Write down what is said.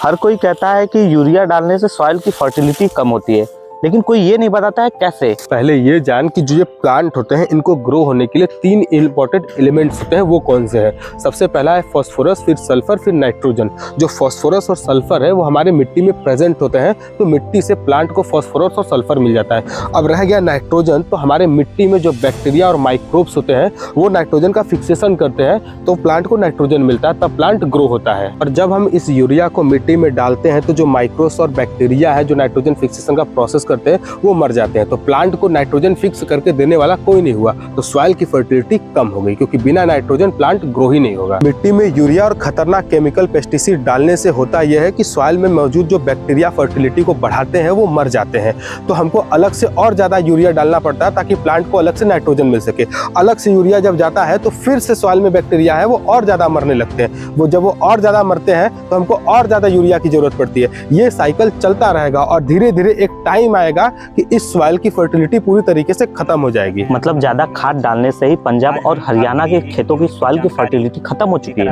हर कोई कहता है कि यूरिया डालने से सॉइल की फर्टिलिटी कम होती है, लेकिन कोई ये नहीं बताता है कैसे। पहले ये जान कि जो ये प्लांट होते हैं इनको ग्रो होने के लिए 3 इंपॉर्टेंट एलिमेंट्स होते हैं, वो कौन से हैं। सबसे पहला है फॉस्फोरस, फिर सल्फर, फिर नाइट्रोजन। जो फॉस्फोरस और सल्फर है वो हमारे मिट्टी में प्रेजेंट होते हैं, तो मिट्टी से प्लांट को फॉस्फोरस और सल्फर मिल जाता है। अब रह गया नाइट्रोजन, तो हमारे मिट्टी में जो बैक्टीरिया और माइक्रोब्स होते हैं वो नाइट्रोजन का फिक्सेशन करते हैं, तो प्लांट को नाइट्रोजन मिलता है, तब प्लांट ग्रो होता है। और जब हम इस यूरिया को मिट्टी में डालते हैं तो जो माइक्रोब्स और बैक्टीरिया है जो नाइट्रोजन फिक्सेशन का प्रोसेस करते हैं वो मर जाते हैं, तो प्लांट को नाइट्रोजन फिक्स करके देने वाला कोई नहीं हुआ, तो सॉइल की फर्टिलिटी कम हो गई, क्योंकि बिना नाइट्रोजन प्लांट ग्रो ही नहीं होगा। मिट्टी में यूरिया और खतरनाक केमिकल पेस्टिसाइड डालने से होता यह है कि सॉइल में मौजूद जो बैक्टीरिया फर्टिलिटी को बढ़ाते हैं वो मर जाते हैं, तो हमको अलग से और ज्यादा यूरिया डालना पड़ता है ताकि प्लांट को अलग से नाइट्रोजन मिल सके। अलग से यूरिया जब जाता है तो फिर से सॉइल में बैक्टीरिया है वो और ज्यादा मरने लगते हैं, जब वो और ज्यादा मरते हैं तो हमको और ज्यादा यूरिया की जरूरत पड़ती है। ये साइकिल चलता रहेगा और धीरे धीरे एक टाइम आएगा कि इस सॉइल की फर्टिलिटी पूरी तरीके से खत्म हो जाएगी। मतलब ज्यादा खाद डालने से ही पंजाब और हरियाणा के खेतों की सॉइल की फर्टिलिटी खत्म हो चुकी है।